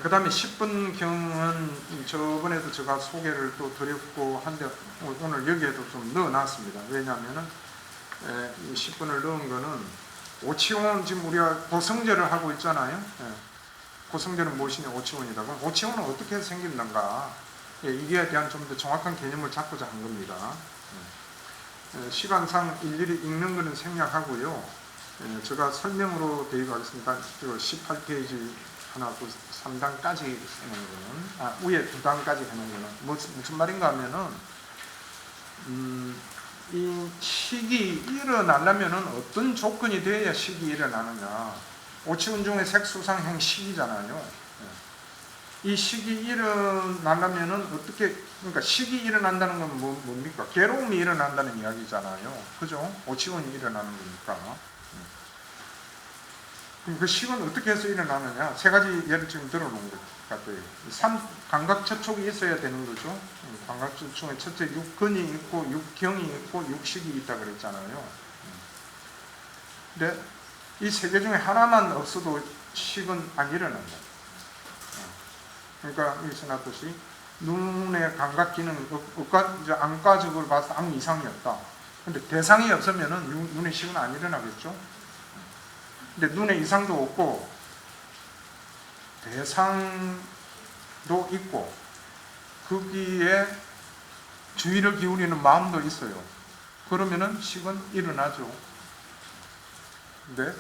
그 다음에 10분경은 저번에도 제가 소개를 또 드렸고 한데 오늘 여기에도 좀 넣어놨습니다. 왜냐하면은 10분을 넣은 거는 오치원, 지금 우리가 고성제를 하고 있잖아요. 고성제는 무엇이냐? 오치원이다. 그럼 오치원은 어떻게 생긴는가? 이게 대한 좀 더 정확한 개념을 잡고자 한 겁니다. 시간상 일일이 읽는 거는 생략하고요. 제가 설명으로 드리겠습니다. 18페이지 하나, 3단까지 해놓은 거는, 위에 2단까지 해놓은 거는, 무슨 말인가 하면은, 이 식이 일어나려면은 어떤 조건이 돼야 식이 일어나느냐. 오치원 중에 색수상행 식이잖아요. 이 식이 일어나려면은 어떻게, 그러니까 식이 일어난다는 건 뭡니까? 괴로움이 일어난다는 이야기잖아요. 그죠? 오치원이 일어나는 거니까. 그럼 그 식은 어떻게 해서 일어나느냐? 세 가지 예를 지금 들어놓은 것 같아요. 감각처촉이 있어야 되는 거죠. 감각처촉에 첫째 육근이 있고, 육경이 있고, 육식이 있다 그랬잖아요. 근데 이 세 개 중에 하나만 없어도 식은 안 일어난다. 그러니까 여기서 나듯이 눈의 감각 기능, 안과적으로 봐서 아무 이상이 없다. 근데 대상이 없으면은 눈의 식은 안 일어나겠죠. 근데 눈에 이상도 없고 대상도 있고 거기에 주의를 기울이는 마음도 있어요. 그러면은 식은 일어나죠. 근데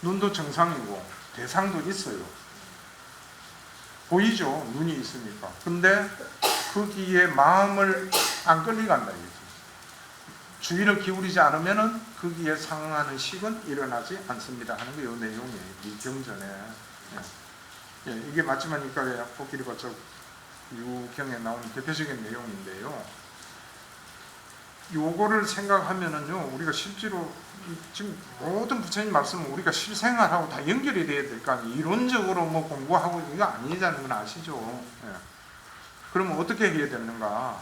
눈도 정상이고 대상도 있어요. 보이죠? 눈이 있으니까. 근데 거기에 마음을 안 끌려간다 이거죠. 주의를 기울이지 않으면은 거기에 상응하는 식은 일어나지 않습니다 하는 게 이 내용이에요. 이 경전에. 이게 마지막이니까 코끼리 버쩍 유경에 나오는 대표적인 내용인데요. 요거를 생각하면은요, 우리가 실제로 지금 모든 부처님 말씀은 우리가 실생활하고 다 연결이 돼야 될 거 아니에요. 이론적으로 뭐 공부하고 이거 아니자는 건 아시죠? 그러면 어떻게 해야 되는가?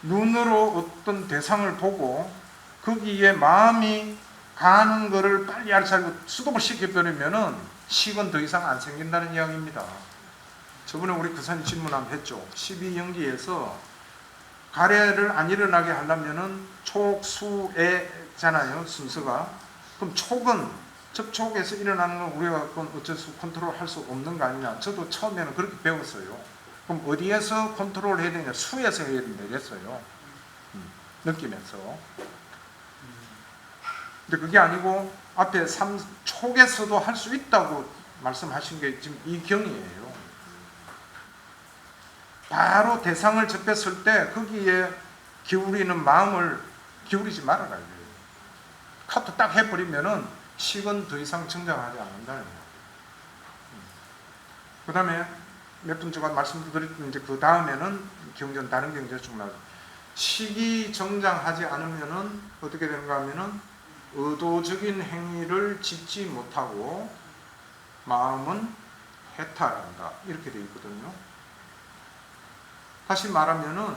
눈으로 어떤 대상을 보고 거기에 마음이 가는 거를 빨리 알차리고 수동을 시켜버리면은 식은 더 이상 안 생긴다는 이야기입니다. 저번에 우리 그산 질문 한번 했죠. 12연기에서 가래를 안 일어나게 하려면은 촉, 수, 애잖아요, 순서가. 그럼 촉은 접촉에서 일어나는 건 우리가 어쩔 수 컨트롤 할 수 없는 거 아니냐. 저도 처음에는 그렇게 배웠어요. 그럼 어디에서 컨트롤 해야 되냐? 수에서 해야 되겠어요. 느끼면서. 근데 그게 아니고 앞에 촉에서도 할 수 있다고 말씀하신 게 지금 이 경이에요. 바로 대상을 접했을 때 거기에 기울이는 마음을 기울이지 말아라. 카트 딱 해버리면은 식은 더 이상 정장하지 않는다는 거예요. 그 다음에 몇 분 제가 말씀드렸던 이제 그 다음에는 경전, 다른 경전 쭉 나와요. 식이 정장하지 않으면은 어떻게 되는가 하면은 의도적인 행위를 짓지 못하고 마음은 해탈한다. 이렇게 되어 있거든요. 다시 말하면은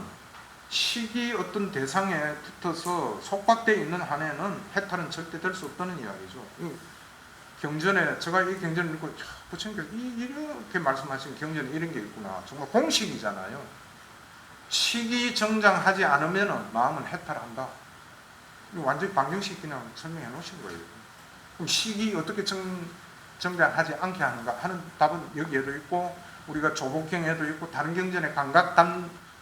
식이 어떤 대상에 붙어서 속박되어 있는 한에는 해탈은 절대 될 수 없다는 이야기죠. 경전에 제가 이 경전을 읽고 부처님께서 이렇게 말씀하신 경전에 이런 게 있구나. 정말 공식이잖아요. 식이 정장하지 않으면 마음은 해탈한다. 완전히 방정식 그냥 설명해 놓으신 거예요. 그럼 식이 어떻게 정장하지 않게 하는가 하는 답은 여기에도 있고 우리가 조복경에도 있고 다른 경전에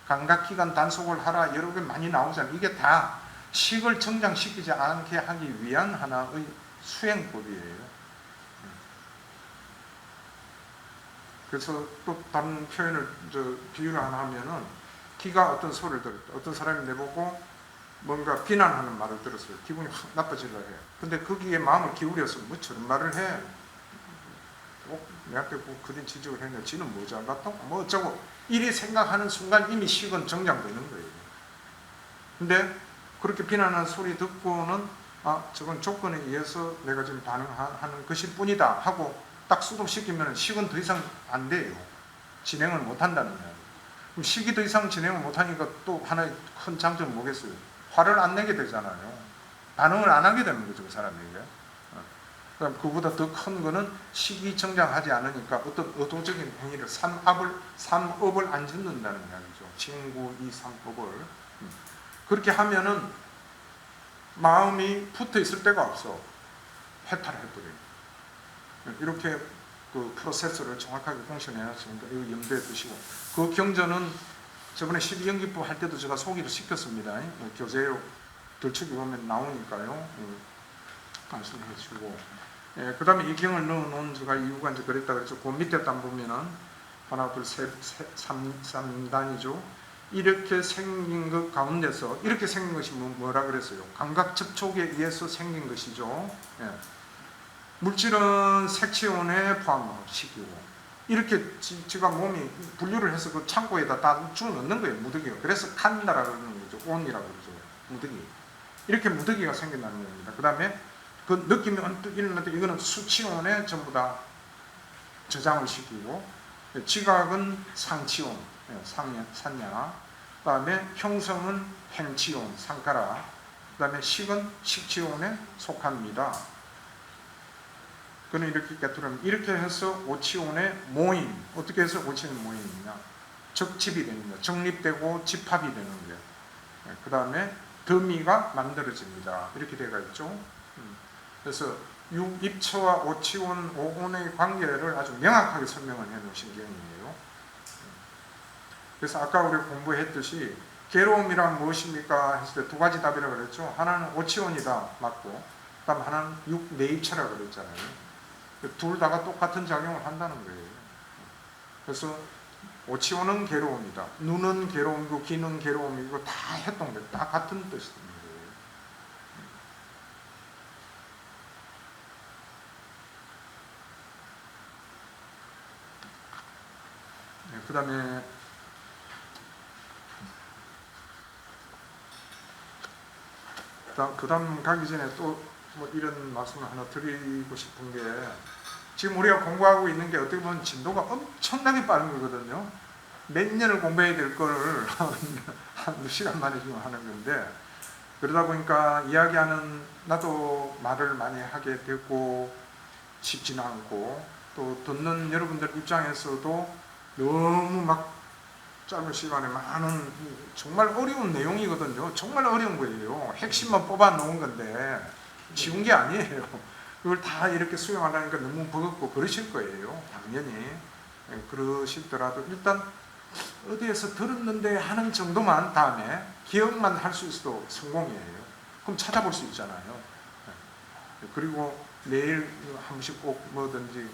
감각기관 단속을 하라 여러 개 많이 나오잖아요. 이게 다 식을 정장시키지 않게 하기 위한 하나의 수행법이에요. 그래서 또 다른 표현을 비유를 하나 하면은 기가 어떤 소리를 들었다. 어떤 사람이 내보고 뭔가 비난하는 말을 들었어요. 기분이 확 나빠지려 해요. 근데 거기에 마음을 기울여서 뭐 저런 말을 해. 내한테 그린 지적을 했는데 지는 뭐 잘났다고 뭐 어쩌고 이리 생각하는 순간 이미 식은 정장되는 거예요. 근데 그렇게 비난하는 소리 듣고는 저건 조건에 의해서 내가 지금 반응하는 것일 뿐이다 하고 딱 수동시키면 식은 더 이상 안 돼요. 진행을 못 한다는 거예요. 그럼 식이 더 이상 진행을 못 하니까 또 하나의 큰 장점은 뭐겠어요? 화를 안 내게 되잖아요. 반응을 안 하게 되는 거죠, 그 사람에게. 그다음 그보다 더 큰 거는 시기정장하지 않으니까 어떤 의도적인 행위를 삼업을 안 짓는다는 이야기죠. 친구 이 삼업을 그렇게 하면은 마음이 붙어 있을 데가 없어. 해탈을 해버려요. 이렇게 그 프로세스를 정확하게 공시해놨으니까 이거 염두에 두시고, 그 경전은 저번에 12연기법 할 때도 제가 소개를 시켰습니다. 교재로 들추기 보면 나오니까요. 말씀해 주시고, 그 다음에 이 경을 넣어놓은 제가 이유가 이제 그랬다 그랬죠. 그 밑에 단 보면은 하나, 둘, 셋, 3단이죠. 이렇게 생긴 것 가운데서, 이렇게 생긴 것이 뭐라 그랬어요? 감각 접촉에 의해서 생긴 것이죠. 물질은 색치온에 포함시키고, 이렇게 지가 몸이 분류를 해서 그 창고에다 다 쭉 넣는 거예요, 무더기가. 그래서 칸다라고 그러는 거죠. 온이라고 그러죠. 무더기. 이렇게 무더기가 생긴다는 겁니다. 그 다음에 그 느낌이 언뜻 일어났는데, 이거는 수치온에 전부 다 저장을 시키고, 지각은 상치온, 산야, 그 다음에 형성은 행치온, 상카라, 그 다음에 식은 식치온에 속합니다. 그는 이렇게 깨뜨리면, 이렇게 해서 오치온의 모임, 어떻게 해서 오치온의 모임이냐, 적집이 되는 거예요. 정립되고 집합이 되는 거예요. 그 다음에 더미가 만들어집니다. 이렇게 되어 있죠. 그래서 입처와 오치온, 오온의 관계를 아주 명확하게 설명을 해 놓으신 경이에요. 그래서 아까 우리 공부했듯이 괴로움이란 무엇입니까 했을 때 두 가지 답이라고 그랬죠. 하나는 오치온이다, 맞고, 다음 하나는 내입처라고 그랬잖아요. 둘 다가 똑같은 작용을 한다는 거예요. 그래서 오치온은 괴로움이다, 눈은 괴로움이고 귀는 괴로움이고 다 해동돼, 다 같은 뜻입니다. 그 다음에 그 다음 가기 전에 또 뭐 이런 말씀을 하나 드리고 싶은 게, 지금 우리가 공부하고 있는 게 어떻게 보면 진도가 엄청나게 빠른 거거든요. 몇 년을 공부해야 될 거를 한 시간 만에 지금 하는 건데, 그러다 보니까 이야기하는, 나도 말을 많이 하게 되고 쉽지는 않고, 또 듣는 여러분들 입장에서도 너무 막 짧은 시간에 많은, 정말 어려운 내용이거든요. 정말 어려운 거예요. 핵심만 뽑아 놓은 건데 쉬운 게 아니에요. 그걸 다 이렇게 수용하려니까 너무 버겁고 그러실 거예요. 당연히. 그러시더라도 일단 어디에서 들었는데 하는 정도만, 다음에 기억만 할 수 있어도 성공이에요. 그럼 찾아볼 수 있잖아요. 그리고 매일 한 번씩 꼭 뭐든지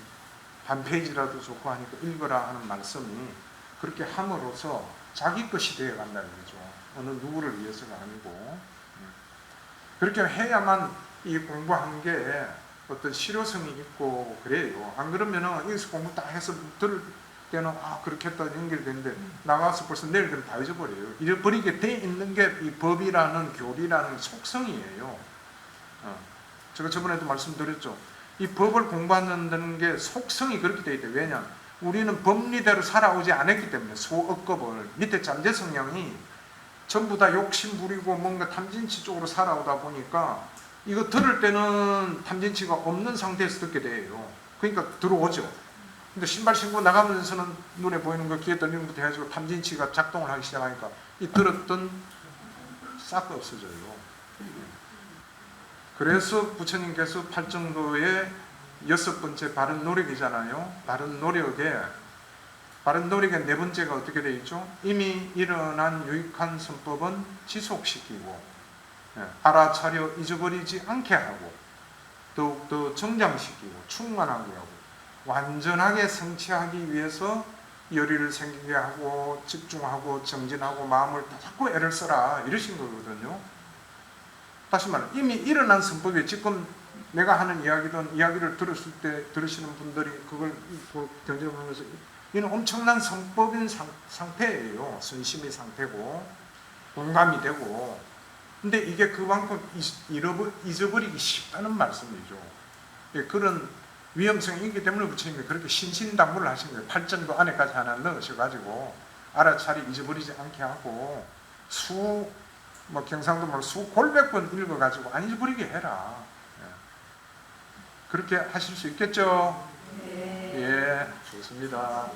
한 페이지라도 좋고 하니까 읽어라 하는 말씀이, 그렇게 함으로써 자기 것이 되어 간다는 거죠. 어느 누구를 위해서가 아니고. 그렇게 해야만 이 공부한 게 어떤 실효성이 있고 그래요. 안 그러면은 여기서 공부 딱 해서 들을 때는 그렇게 했다 연결되는데 나가서 벌써 내일 되면 다 잊어버려요. 잊어버리게 돼 있는 게 이 법이라는, 교리라는 속성이에요. 제가 저번에도 말씀드렸죠. 이 법을 공부한다는 게 속성이 그렇게 되어 있대요. 왜냐? 우리는 법리대로 살아오지 않았기 때문에, 소억급을, 밑에 잠재 성향이 전부 다 욕심 부리고 뭔가 탐진치 쪽으로 살아오다 보니까, 이거 들을 때는 탐진치가 없는 상태에서 듣게 돼요. 그러니까 들어오죠. 근데 신발 신고 나가면서는 눈에 보이는 거, 귀에 들리는 것부터 해가지고 탐진치가 작동을 하기 시작하니까 이 들었던 싹 없어져요. 그래서 부처님께서 팔정도의 6번째 바른 노력이잖아요. 바른 노력의 네 번째가 어떻게 되어 있죠? 이미 일어난 유익한 선법은 지속시키고, 알아차려 잊어버리지 않게 하고, 더욱더 정장시키고 충만하게 하고, 완전하게 성취하기 위해서 열의를 생기게 하고 집중하고 정진하고 마음을 자꾸 애를 써라, 이러신 거거든요. 다시 말해, 이미 일어난 선법이, 지금 내가 하는 이야기를 들었을 때 들으시는 분들이 그걸 경전을 보면서 이는 엄청난 선법인 상태예요. 선심의 상태고 공감이 되고. 근데 이게 그만큼 잊어버리기 쉽다는 말씀이죠. 그런 위험성이 있기 때문에 부처님이 그렇게 신신당부를 하신 거예요. 팔정도 안에까지 하나 넣으셔가지고 알아차리 잊어버리지 않게 하고, 경상도 말 수 골백 번 읽어가지고 안 잊어버리게 해라. 그렇게 하실 수 있겠죠? 예, 좋습니다.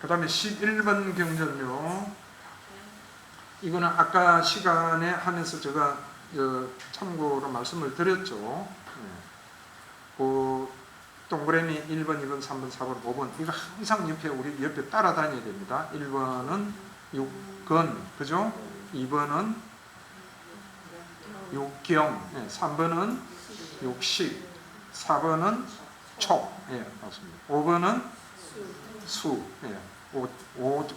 그 다음에 11번 경전요. 이거는 아까 시간에 하면서 제가 참고로 말씀을 드렸죠. 그 동그라미 1번, 2번, 3번, 4번, 5번 이거 항상 우리 옆에 따라다녀야 됩니다. 1번은 6건, 그죠? 2번은 6경, 3번은 6식, 4번은 촉, 맞습니다. 5번은 수,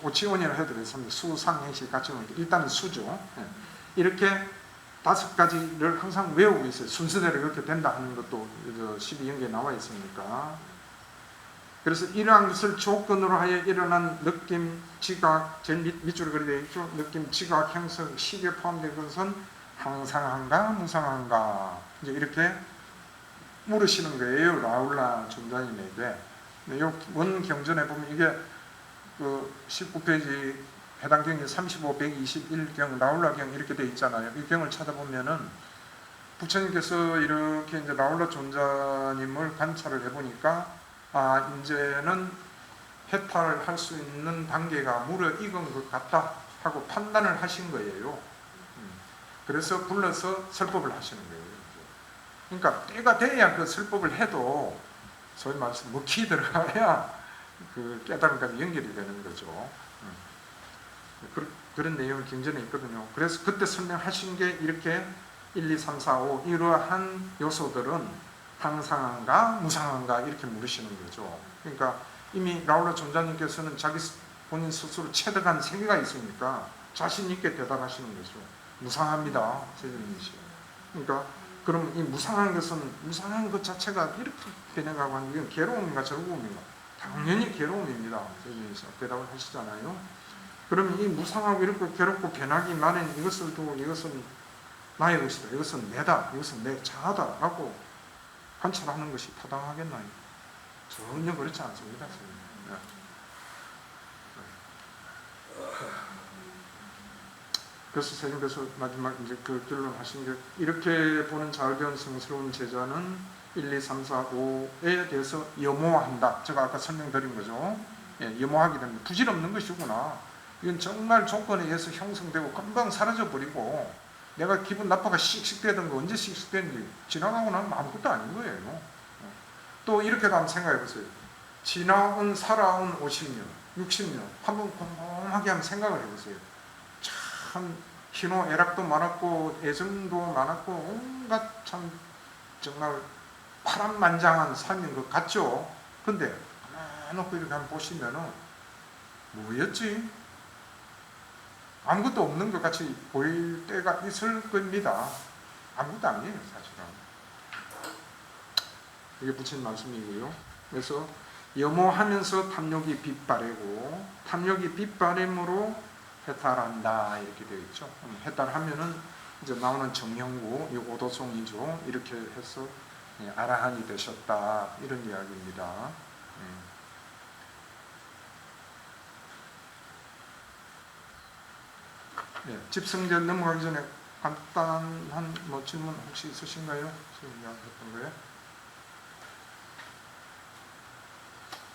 오치원이라고 해도 되겠습니다. 수상행시 같이 오는 게 일단은 수죠. 이렇게 5가지를 항상 외우고 있어요. 순서대로 이렇게 된다 하는 것도 12연계에 나와 있으니까. 그래서 이러한 것을 조건으로 하여 일어난 느낌, 지각, 제일 밑줄에 그려 되어 있죠. 느낌, 지각, 형성, 식에 포함된 것은 항상한가, 무상한가. 이제 이렇게 물으시는 거예요. 라울라 존자님에게. 원 경전에 보면 이게 그 19페이지 해당 경이 35, 121경, 라울라경 이렇게 되어 있잖아요. 이 경을 찾아보면은 부처님께서 이렇게 이제 라울라 존자님을 관찰을 해보니까 이제는 해탈을 할 수 있는 단계가 무르익은 것 같다 하고 판단을 하신 거예요. 그래서 불러서 설법을 하시는 거예요. 그러니까 때가 돼야 그 설법을 해도 소위 말해서 먹히 들어가야 그 깨달음까지 연결이 되는 거죠. 그런 내용이 경전에 있거든요. 그래서 그때 설명하신 게 이렇게 1, 2, 3, 4, 5 이러한 요소들은 항상한가 무상한가 이렇게 물으시는 거죠. 그러니까 이미 라울라 존자님께서는 본인 스스로 체득한 세계가 있으니까 자신 있게 대답하시는 거죠. 무상합니다. 세존님이시. 그러니까 그럼 이 무상한 것 자체가 이렇게 변해가고 하는 게 괴로움인가 즐거움인가? 당연히 괴로움입니다. 세존님이시 대답을 하시잖아요. 그러면 이 무상하고 이렇게 괴롭고 변하기 마련 이것을 두고 이것은 나의 것이다. 이것은 내다. 이것은 내 자아다. 라고 관찰하는 것이 타당하겠나요? 전혀 그렇지 않습니다. 네. 그래서 세종께서 마지막 이제 그 결론 하신 게 이렇게 보는 잘 배운 성스러운 제자는 1, 2, 3, 4, 5에 대해서 염호한다. 제가 아까 설명드린 거죠. 염호하게 됩니다. 부질없는 것이구나. 이건 정말 조건에 의해서 형성되고 금방 사라져버리고 내가 기분 나빠가 씩씩대던 거 언제 씩씩대는지 지나가고 나면 아무것도 아닌 거예요. 또 이렇게도 한번 생각해 보세요. 살아온 50년, 60년 한번 곰곰하게 한번 생각을 해보세요. 참 희노애락도 많았고 애정도 많았고 온갖 참 정말 파란만장한 삶인 것 같죠? 근데 놓고 이렇게 한번 보시면은 뭐였지? 아무것도 없는 것 같이 보일 때가 있을 겁니다. 아무것도 아니에요, 사실은. 이게 부처님 말씀이고요. 그래서 염호하면서 탐욕이 빛바래고 탐욕이 빛바램으로 해탈한다 이렇게 되어 있죠. 해탈하면은 이제 나오는 정형구, 이 오도송이죠. 이렇게 해서 아라한이 되셨다 이런 이야기입니다. 집성제 넘어가기 전에 간단한 질문 혹시 있으신가요? 지금 이야기했던 거예요?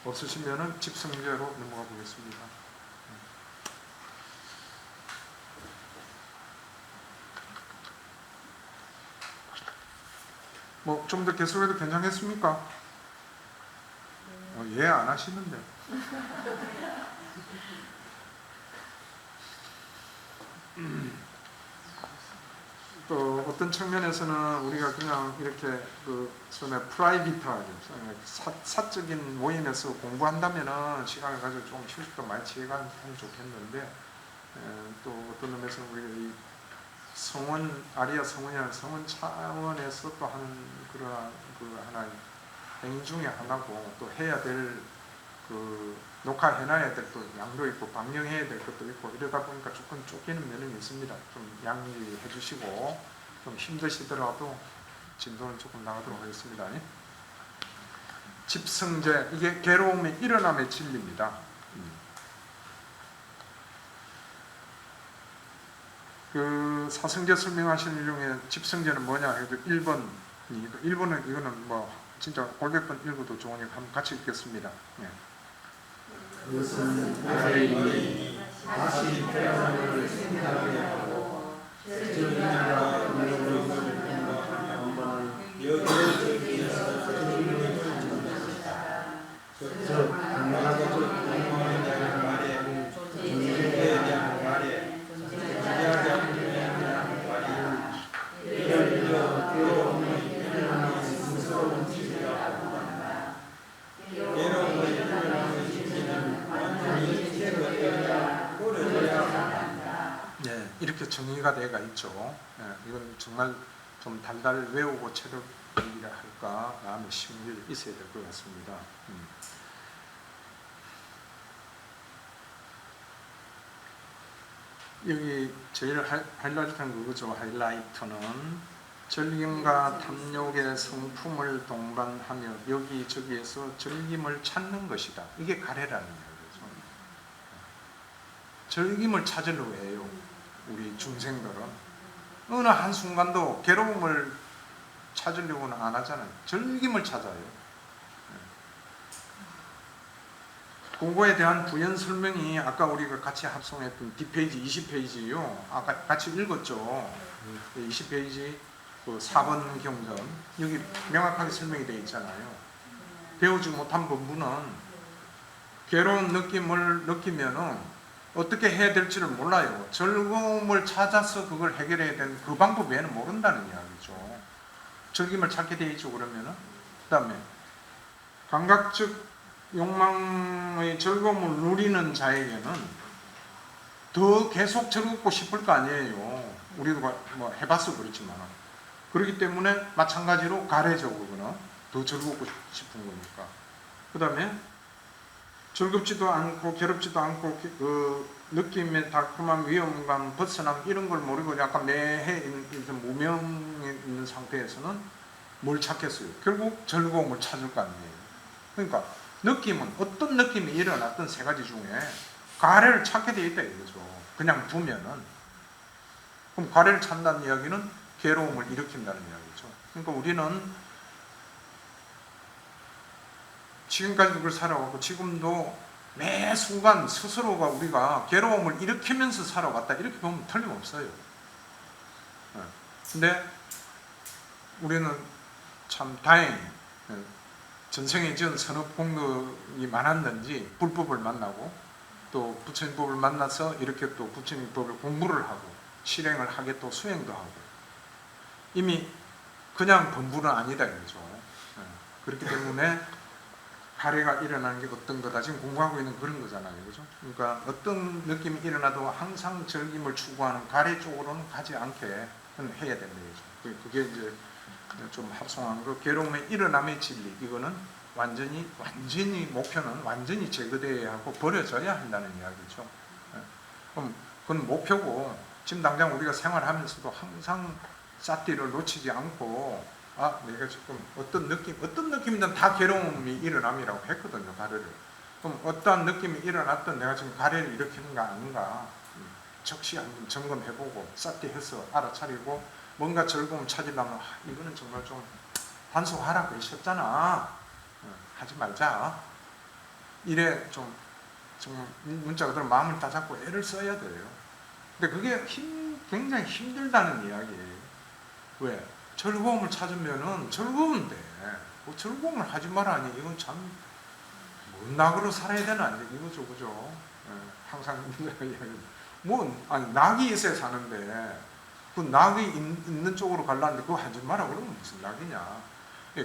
없으시면은 집성제로 넘어가 보겠습니다. 좀 더 계속해도 괜찮겠습니까? 예, 안 하시는데. 또 어떤 측면에서는 우리가 그냥 이렇게 처음에 프라이빗하게 사적인 모임에서 공부한다면은 시간을 가지고 좀 휴식도 많이 취해가면 좋겠는데 또 어떤 면에서는 우리가 이 성원 아리아 성원이라는 성원 차원에서 또 하는 그런 하나의 행위 중에 하나고 또 해야 될 녹화해놔야 될 또 양도 있고 방영해야 될 것도 있고 이러다 보니까 조금 쫓기는 면이 있습니다. 좀 양해해 주시고 좀 힘드시더라도 진도는 조금 나가도록 하겠습니다. 집성제 이게 괴로움의 일어남의 진리입니다. 그 사성제 설명하시는 중에 집성제는 뭐냐 해도 1번이 1번은 이거는 뭐 진짜 골백번 읽어도 좋으니까 한번 같이 읽겠습니다. 예. 그것은 하나님이 다시 태어남을 생각하고 저희가 불러보는 것과 여기저기에서 저희를 찾는 것이다. 즉 강하고 공무원에 대한 말에 존재에 대한 말에 존재하자에 대한 말에 이러이러 괴로움이 일어나는 스스로운 진리라고 한다. 괴로움이 일어나는 진리는 완전히 제거되어야 꾸려져야 한다. 예, 이렇게 정의가 되어가 있죠. 예, 이건 정말 좀 달달 외우고 체력이라 할까 마음에 심리 있어야 될 것 같습니다. 여기 제일 하이라이트한 그거죠. 하이라이트는 즐김과 탐욕의 성품을 동반하며 여기저기에서 즐김을 찾는 것이다. 이게 가래라는 이야기죠. 즐김을 찾으려고 해요. 우리 중생들은 어느 한순간도 괴로움을 찾으려고는 안 하잖아요. 즐김을 찾아요. 공고에 대한 부연 설명이 아까 우리가 같이 합성했던 뒷페이지 20페이지요. 아까 같이 읽었죠. 20페이지 그 4번 경전 여기 명확하게 설명이 되어 있잖아요. 배우지 못한 본부는 괴로운 느낌을 느끼면은 어떻게 해야 될지를 몰라요. 즐거움을 찾아서 그걸 해결해야 되는 그 방법 외에는 모른다는 이야기죠. 즐김을 찾게 되어 있죠. 그러면은 그 다음에 감각적 욕망의 즐거움을 누리는 자에게는 더 계속 즐겁고 싶을 거 아니에요. 우리도 뭐 해봐서 그렇지만 그렇기 때문에 마찬가지로 가래죠. 그거는 더 즐겁고 싶은 거니까. 그 다음에 즐겁지도 않고 괴롭지도 않고 그 느낌의 달콤한 위험감, 벗어남 이런 걸 모르고 약간 매해 있는 무명에 있는 상태에서는 뭘 찾겠어요? 결국 즐거움을 찾을 거 아니에요. 그러니까 느낌은 어떤 느낌이 일어났던 세 가지 중에 가래를 찾게 되어 있다 이거죠. 그냥 두면은. 그럼 가래를 찾는다는 이야기는 괴로움을 일으킨다는 이야기죠. 그러니까 우리는 지금까지 그걸 살아왔고 지금도 매 순간 스스로가 우리가 괴로움을 일으키면서 살아왔다 이렇게 보면 틀림없어요. 근데 우리는 참 다행히 전생에 지은 선업공덕이 많았는지 불법을 만나고 또 부처님법을 만나서 이렇게 또 부처님법을 공부를 하고 실행을 하게 또 수행도 하고 이미 그냥 범부는 아니다 이거죠. 그렇기 때문에 가래가 일어나는 게 어떤 거다. 지금 공부하고 있는 그런 거잖아요. 그죠? 그러니까 어떤 느낌이 일어나도 항상 즐김을 추구하는 가래 쪽으로는 가지 않게 해야 된다. 그게 이제 좀 합성한 거. 괴로움의 일어남의 진리. 이거는 완전히 목표는 완전히 제거되어야 하고 버려져야 한다는 이야기죠. 그럼 그건 목표고 지금 당장 우리가 생활하면서도 항상 삿띠를 놓치지 않고 내가 지금 어떤 느낌이든 다 괴로움이 일어남이라고 했거든요. 가래를. 그럼 어떠한 느낌이 일어났든 내가 지금 가래를 일으키는가 아닌가 적시 한번 점검해보고 삿띠해서 알아차리고 뭔가 즐거움 찾으려면 이거는 정말 좀 단속하라고 하셨잖아. 하지 말자. 이래 좀 문자가 들어 마음을 다잡고 애를 써야 돼요. 근데 그게 굉장히 힘들다는 이야기예요. 왜? 즐거움을 찾으면은 즐거운데 뭐 즐거움을 하지 말아니 이건 참 뭔 낙으로 살아야 되나 이거죠, 그죠? 항상 뭐 아니 낙이 있어야 사는데 그 낙이 있는 쪽으로 가려는데 그거 하지 마라 그러면 무슨 낙이냐?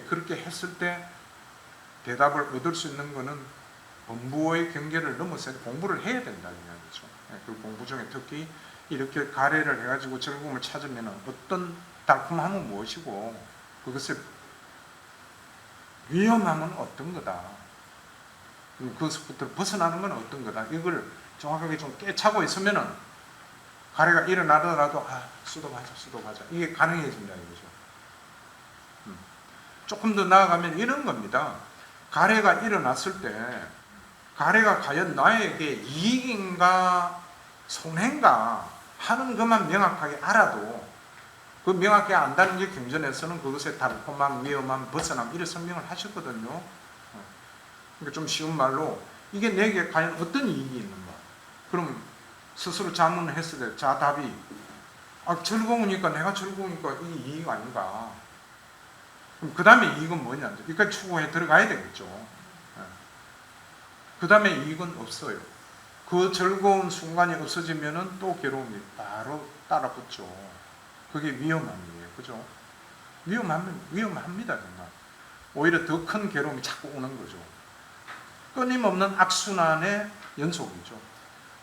그렇게 했을 때 대답을 얻을 수 있는 거는 범부의 경계를 넘어서 공부를 해야 된다는 이야기죠. 그 공부 중에 특히 이렇게 가래를 해가지고 즐거움을 찾으면 어떤 달콤함은 무엇이고 그것의 위험함은 어떤 거다. 그것부터 벗어나는 건 어떤 거다. 이걸 정확하게 좀 깨차고 있으면은 가래가 일어나더라도 수도하자 이게 가능해진다 이거죠. 조금 더 나아가면 이런 겁니다. 가래가 일어났을 때 가래가 과연 나에게 이익인가 손해인가 하는 것만 명확하게 알아도 그 명확하게 안다는 게 경전에서는 그것의 달콤함, 위험함, 벗어남 이런 설명을 하셨거든요. 그러니까 좀 쉬운 말로 이게 내게 과연 어떤 이익이 있는가? 그럼 스스로 자문을 했을 때 답이 즐거우니까 내가 즐거우니까 이게 이익 아닌가? 그럼 그 다음에 이익은 뭐냐? 그러니까 추구해 들어가야 되겠죠. 그 다음에 이익은 없어요. 그 즐거운 순간이 없어지면은 또 괴로움이 바로 따라붙죠. 그게 위험함이에요. 그죠? 위험합니다, 정말. 오히려 더 큰 괴로움이 자꾸 오는 거죠. 끊임없는 악순환의 연속이죠.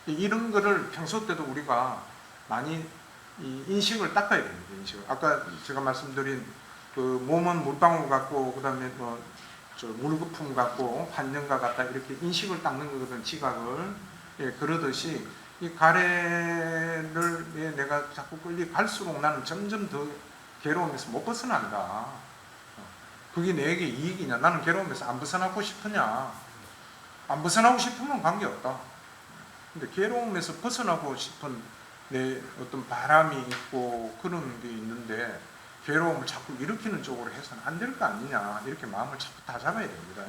이런 거를 평소 때도 우리가 많이 인식을 닦아야 됩니다. 인식을. 아까 제가 말씀드린 그 몸은 물방울 같고 그다음에 물거품 같고 환경과 같다 이렇게 인식을 닦는 거거든, 지각을. 예, 그러듯이 이 가래를 내가 자꾸 갈수록 나는 점점 더 괴로움에서 못 벗어난다. 그게 내게 이익이냐? 나는 괴로움에서 안 벗어나고 싶으냐? 안 벗어나고 싶으면 관계없다. 근데 괴로움에서 벗어나고 싶은 내 어떤 바람이 있고 그런 게 있는데 괴로움을 자꾸 일으키는 쪽으로 해서는 안 될 거 아니냐? 이렇게 마음을 자꾸 다 잡아야 됩니다.